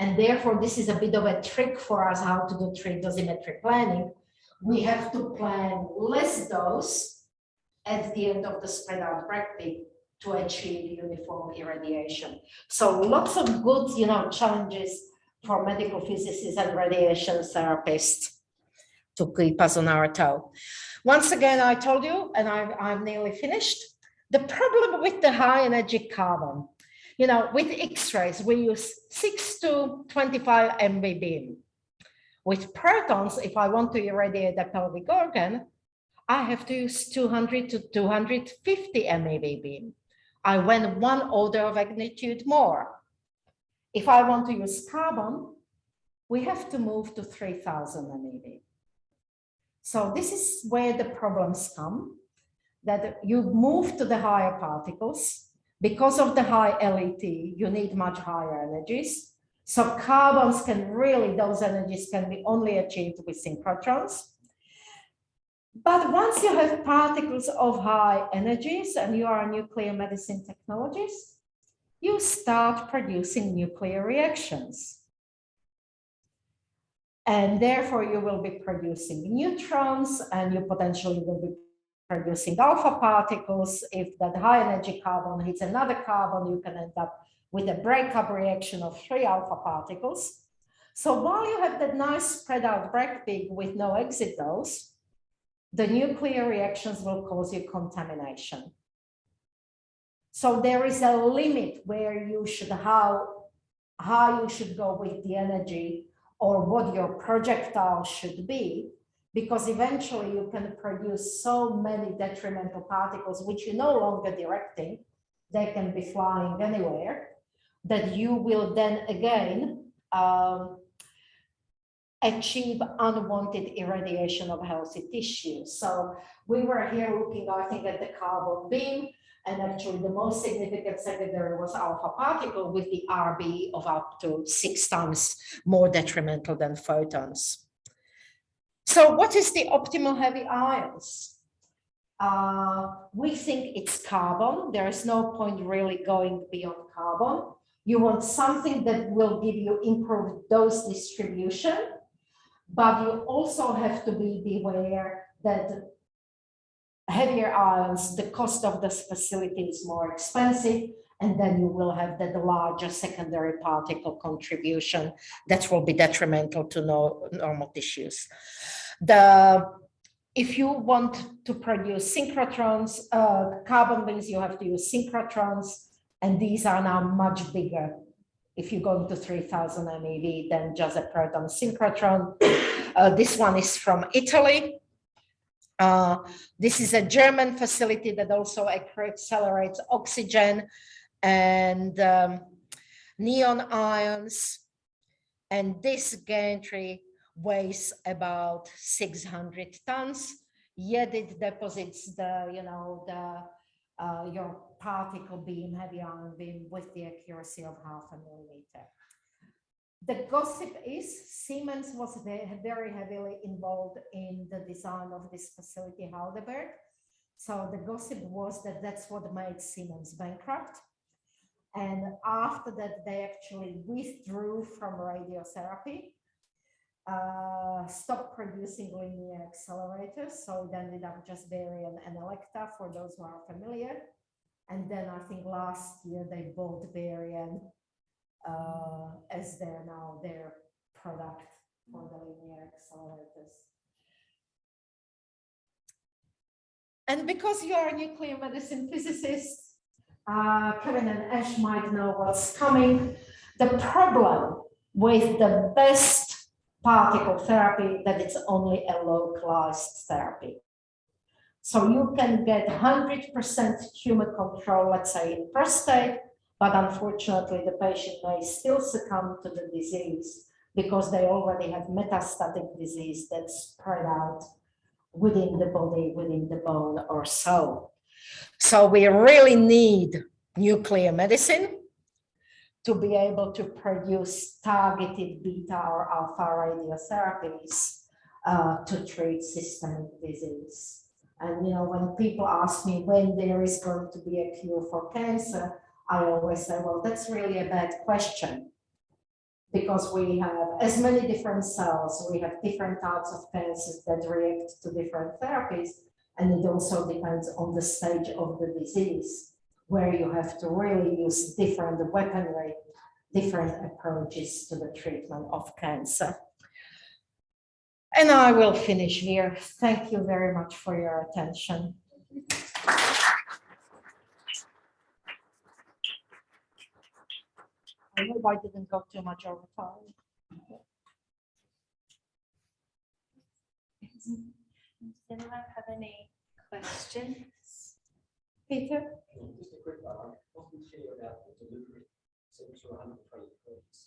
And therefore, this is a bit of a trick for us how to do trig dosimetry planning. We have to plan less dose at the end of the spread out Bragg peak to achieve uniform irradiation. So lots of good, challenges for medical physicists and radiation therapists to keep us on our toe. Once again, I told you, and I'm nearly finished, the problem with the high energy carbon, you know, with X-rays, we use 6 to 25 MV beam. With protons, if I want to irradiate a pelvic organ, I have to use 200 to 250 MeV beam. I went one order of magnitude more. If I want to use carbon, we have to move to 3000 MeV. So this is where the problems come, that you move to the higher particles. Because of the high LET, you need much higher energies. So carbons can really, those energies can be only achieved with synchrotrons. But once you have particles of high energies and you are a nuclear medicine technologist, you start producing nuclear reactions. And therefore you will be producing neutrons and you potentially will be producing alpha particles. If that high energy carbon hits another carbon, you can end up with a breakup reaction of 3 alpha particles. So while you have that nice spread out break-peak with no exit dose, the nuclear reactions will cause you contamination. So there is a limit where you should, how you should go with the energy or what your projectile should be, because eventually you can produce so many detrimental particles, which you're no longer directing, they can be flying anywhere, that you will then again achieve unwanted irradiation of healthy tissue. So we were here looking, I think, at the carbon beam, and actually the most significant secondary was alpha particle with the RB of up to 6 times more detrimental than photons. So what is the optimal heavy ions? We think it's carbon. There is no point really going beyond carbon. You want something that will give you improved dose distribution, but you also have to be aware that heavier ions, the cost of this facility is more expensive, and then you will have the larger secondary particle contribution that will be detrimental to normal tissues. If you want to produce synchrotrons, carbon means you have to use synchrotrons, and these are now much bigger. If you go into 3000 MeV than just a proton synchrotron. This one is from Italy. This is a German facility that also accelerates oxygen and neon ions. And this gantry weighs about 600 tons. Yet it deposits the, your particle beam, heavy ion beam, with the accuracy of 0.5 millimeter. The gossip is Siemens was very heavily involved in the design of this facility, Heidelberg. So the gossip was that that's what made Siemens bankrupt. And after that, they actually withdrew from radiotherapy, stopped producing linear accelerators. So it ended up just Varian and Electa, for those who are familiar. And then I think last year they bought Varian as their product for the linear accelerators. And because you are a nuclear medicine physicist, Kevin and Ash might know what's coming. The problem with the best particle therapy that it's only a localized therapy. So you can get 100% tumor control, let's say in prostate, but unfortunately the patient may still succumb to the disease because they already have metastatic disease that's spread out within the body, within the bone or so. So we really need nuclear medicine to be able to produce targeted beta or alpha radiotherapies to treat systemic disease. And when people ask me when there is going to be a cure for cancer, I always say, well, that's really a bad question, because we have as many different cells, we have different types of cancers that react to different therapies, and it also depends on the stage of the disease, where you have to really use different weaponry different approaches to the treatment of cancer. And I will finish here. Thank you very much for your attention. I hope I didn't go too much over time. Does anyone have any questions? Peter? Just a quick one. What we hear about the delivery, 7 to 120 degrees.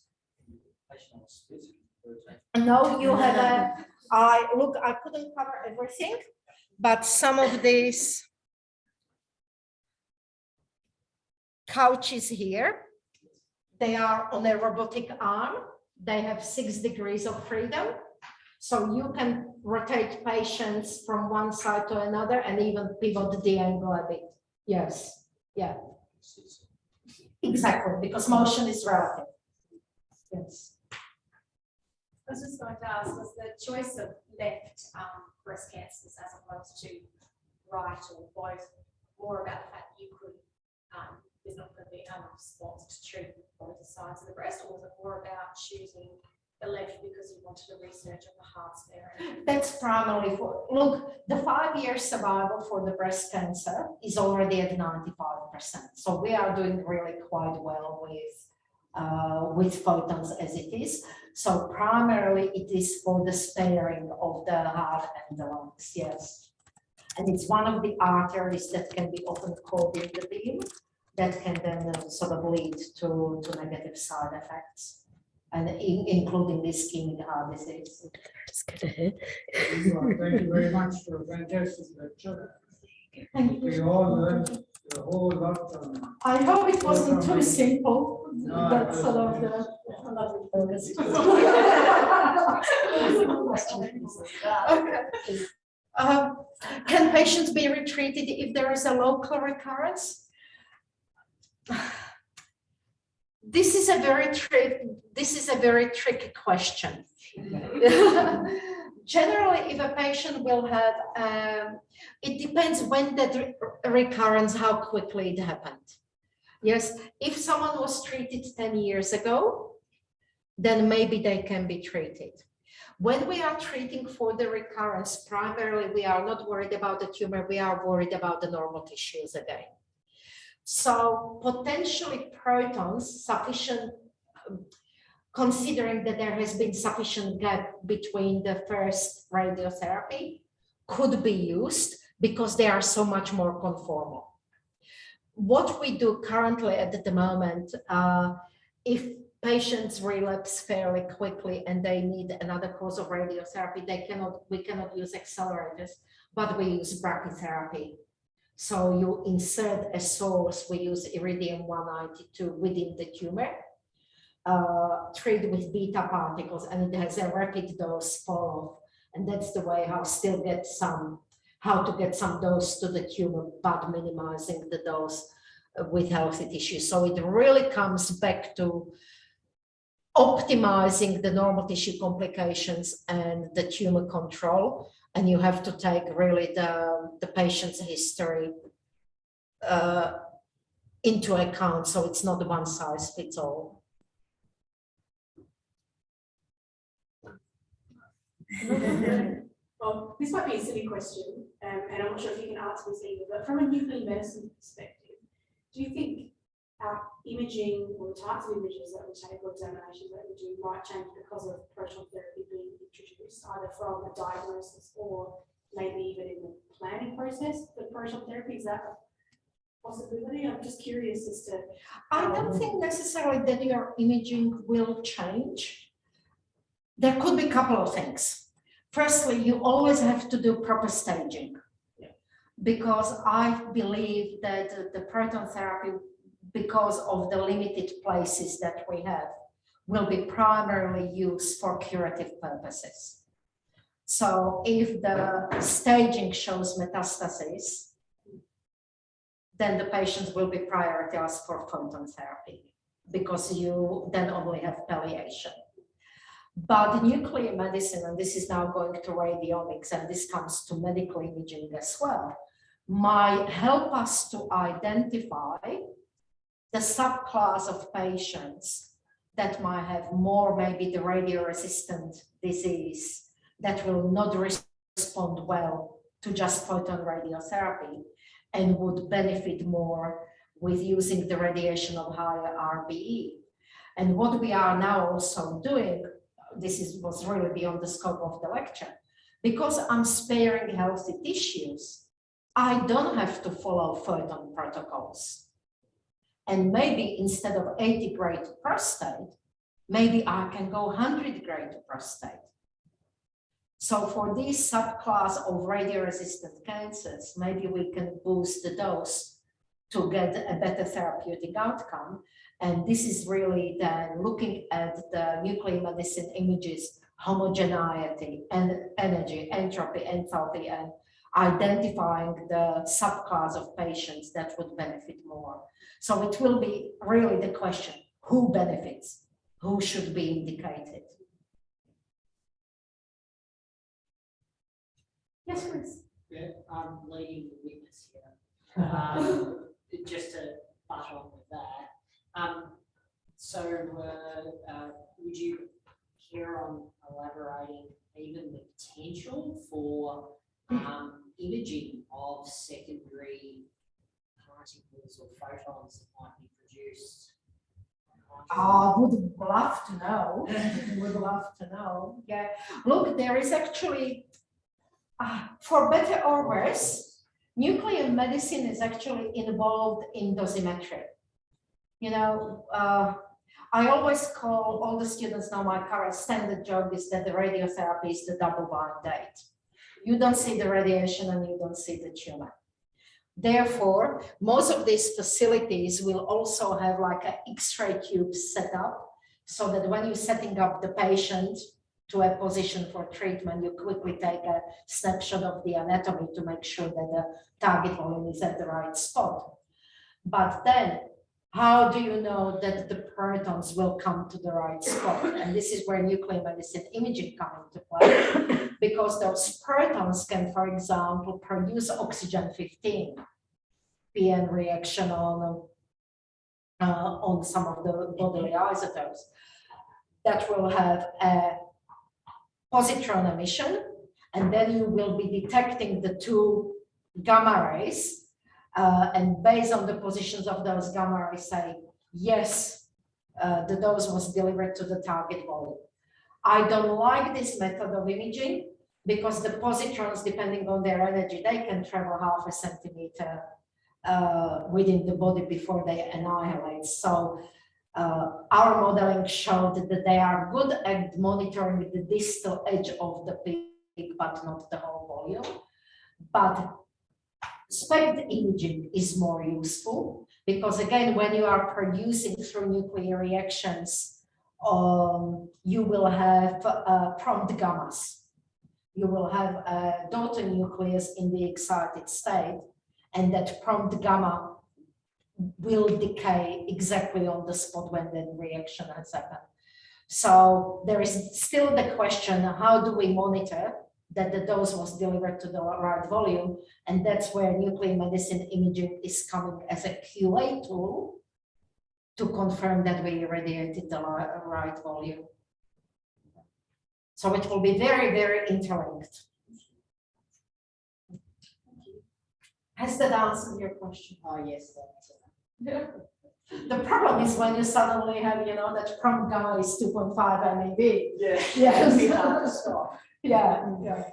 Patient on split. No, you have a, I couldn't cover everything, but some of these couches here, they are on a robotic arm. They have 6 degrees of freedom. So you can rotate patients from one side to another and even pivot the angle a bit. Yes, yeah. Exactly, because motion is relative. Yes. I was just going to ask, was the choice of left breast cancers as opposed to right or both more about the fact that you could, there's not going to be enough spots to treat both sides of the breast, or was it more about choosing the left because you wanted to research on the heart sparing? That's primarily for, look, the 5-year survival for the breast cancer is already at 95%. So we are doing really quite well with photons as it is. So primarily it is for the sparing of the heart and the lungs, yes. And it's one of the arteries that can be often caught in the beam that can then sort of lead to negative side effects. And including the ischemic heart disease. Thank you very much for a fantastic lecture. We all learned a whole lot from. I hope it wasn't too simple. No, That's it sort of wasn't. the. Can patients be retreated if there is a local recurrence? This is a very tricky question. Generally, if a patient will have, it depends when that recurrence, how quickly it happened. Yes, if someone was treated 10 years ago, then maybe they can be treated. When we are treating for the recurrence, primarily we are not worried about the tumor, we are worried about the normal tissues again. So potentially protons sufficient, considering that there has been sufficient gap between the first radiotherapy, could be used because they are so much more conformal. What we do currently at the moment, if patients relapse fairly quickly and they need another course of radiotherapy, we cannot use accelerators, but we use brachytherapy. So you insert a source, we use iridium-192 within the tumor, treat with beta particles, and it has a rapid dose follow. And that's the way how to get some dose to the tumor, but minimizing the dose with healthy tissue. So it really comes back to optimizing the normal tissue complications and the tumor control. And you have to take really the patient's history into account. So it's not one size fits all. Well, this might be a silly question, and I'm not sure if you can answer this either, but from a nuclear medicine perspective, do you think our imaging or the types of images that we take or examinations that we do might change because of proton therapy being introduced, either from a diagnosis or maybe even in the planning process for proton therapy? Is that a possibility? I'm just curious as to. I don't think necessarily that your imaging will change. There could be a couple of things. Firstly, you always have to do proper staging, because I believe that the proton therapy, because of the limited places that we have, will be primarily used for curative purposes. So if the staging shows metastases, then the patients will be prioritized for photon therapy, because you then only have palliation. But nuclear medicine, and this is now going to radionics, and this comes to medical imaging as well, might help us to identify the subclass of patients that might have more maybe the radio-resistant disease that will not respond well to just photon radiotherapy and would benefit more with using the radiation of higher RBE. And what we are now also doing, was really beyond the scope of the lecture, because I'm sparing healthy tissues, I don't have to follow photon protocols. And maybe instead of 80 grade prostate, maybe I can go 100 grade prostate. So for this subclass of radio-resistant cancers, maybe we can boost the dose to get a better therapeutic outcome. And this is really then looking at the nuclear medicine images, homogeneity, and energy, entropy, enthalpy, and identifying the subclass of patients that would benefit more. So it will be really the question, who benefits, who should be indicated? Yes, please. Yeah, I'm leading the witness here. Just to butt on with that. Would you care on elaborating even the potential for imaging of secondary particles or photons that might be produced? I would love to know. Would love to know. Yeah. Look, there is actually, for better or worse, nuclear medicine is actually involved in dosimetry. You know, I always call all the students now, my current standard job is that the radiotherapy is the double blind date. You don't see the radiation and you don't see the tumor. Therefore, most of these facilities will also have like an X-ray tube set up so that when you're setting up the patient to a position for treatment, you quickly take a snapshot of the anatomy to make sure that the target volume is at the right spot. But then, how do you know that the protons will come to the right spot? And this is where nuclear medicine imaging comes into play, because those protons can, for example, produce oxygen-15 PN reaction on some of the bodily isotopes that will have a positron emission, and then you will be detecting the two gamma rays. And based on the positions of those gamma rays, say, yes, the dose was delivered to the target volume. I don't like this method of imaging because the positrons, depending on their energy, they can travel 0.5 centimeter within the body before they annihilate. So our modeling showed that they are good at monitoring the distal edge of the peak, but not the whole volume. But SPECT imaging is more useful because, again, when you are producing through nuclear reactions, you will have prompt gammas. You will have a daughter nucleus in the excited state, and that prompt gamma will decay exactly on the spot when the reaction has happened. So there is still the question, how do we monitor that the dose was delivered to the right volume? And that's where nuclear medicine imaging is coming as a QA tool to confirm that we irradiated the right volume. So it will be very, very interlinked. Has that answered your question? Oh, yes, that's The problem is when you suddenly have, you know, that prompt gamma is 2.5 MeV. yeah. Yes. It'd be hard to stop. Yeah, yeah.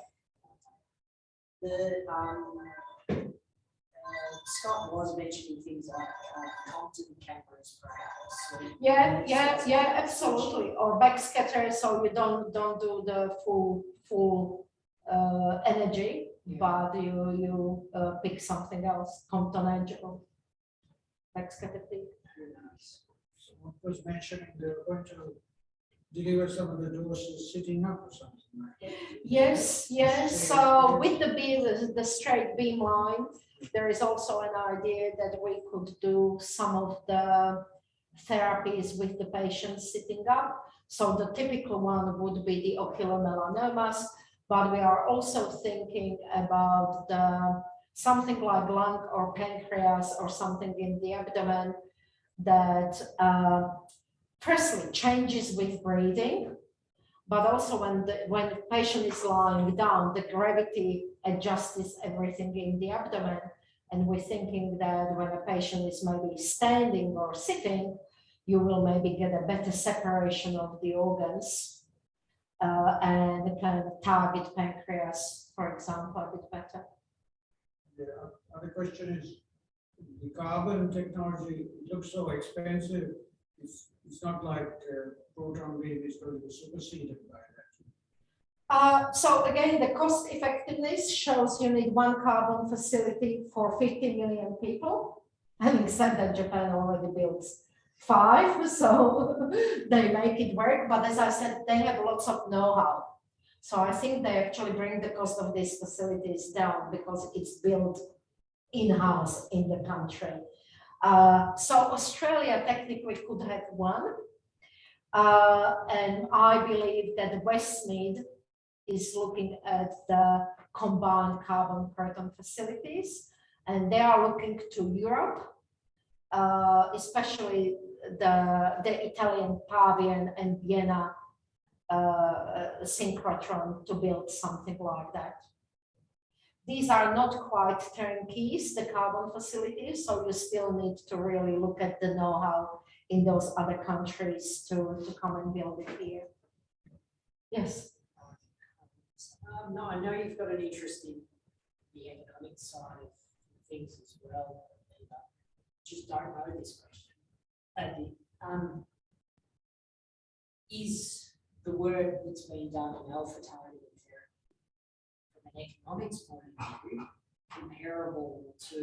Scott was mentioning things like Compton cameras, perhaps. Yeah, absolutely. Or backscatter, so you don't do the full energy, but you pick something else, Compton edge or backscatter peak. Someone was mentioning they're going to deliver some of the doses sitting up or something like that. Yes. So with the straight beam line, there is also an idea that we could do some of the therapies with the patients sitting up. So the typical one would be the ocular melanomas, but we are also thinking about something like lung or pancreas or something in the abdomen that firstly, changes with breathing, but also when the patient is lying down, the gravity adjusts everything in the abdomen. And we're thinking that when a patient is maybe standing or sitting, you will maybe get a better separation of the organs and can target pancreas, for example, a bit better. The other question is, the carbon technology looks so expensive. It's not like proton beam is going to be superseded by that. So again, the cost effectiveness shows you need one carbon facility for 50 million people. Having said that, Japan already builds 5, so they make it work. But as I said, they have lots of know-how. So I think they actually bring the cost of these facilities down because it's built in-house in the country. So Australia technically could have one. And I believe that Westmead is looking at the combined carbon proton facilities, and they are looking to Europe, especially the Italian Pavian and Vienna synchrotron to build something like that. These are not quite turnkeys, the carbon facilities, so you still need to really look at the know-how in those other countries to come and build it here. Yes. No, I know you've got an interest in the economic side of things as well. And, just don't know this question. Is the work that's been done in alpha targeting therapy from an economics point of view comparable to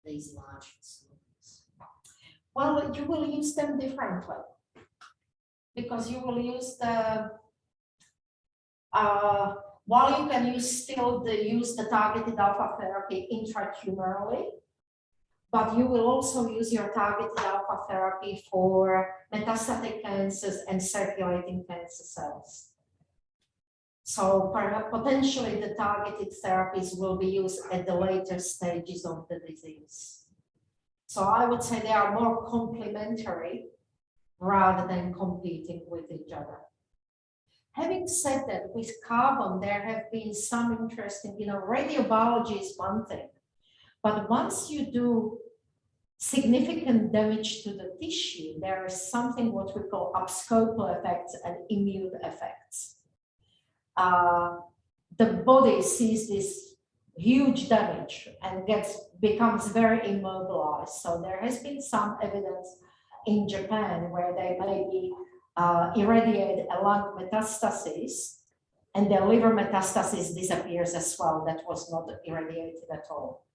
these large facilities? Well, you will use them differently because you will use the while you can use use the targeted alpha therapy intratumorally, but you will also use your targeted alpha therapy for metastatic cancers and circulating cancer cells. So potentially the targeted therapies will be used at the later stages of the disease. So I would say they are more complementary rather than competing with each other. Having said that, with carbon, there have been some interesting, radiobiology is one thing, but once you do significant damage to the tissue, there is something what we call abscopal effects and immune effects. The body sees this huge damage and becomes very immobilized. So there has been some evidence in Japan where they maybe irradiate a lung metastasis and the liver metastasis disappears as well. That was not irradiated at all.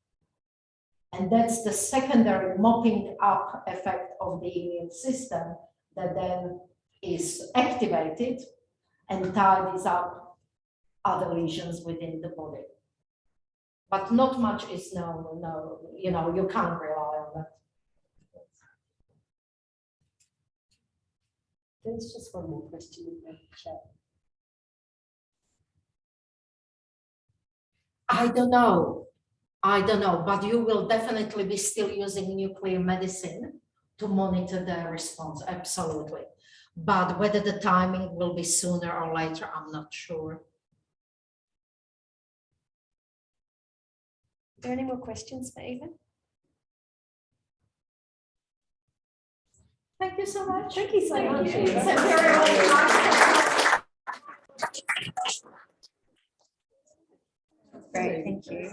And that's the secondary mopping up effect of the immune system that then is activated and tidies up other lesions within the body. But not much is known, you can't rely on that. There's just one more question in the chat. I don't know, but you will definitely be still using nuclear medicine to monitor the response, absolutely. But whether the timing will be sooner or later, I'm not sure. Are there any more questions for Eva? Thank you so much. Thank you so much. It's a very nice. Great, thank you.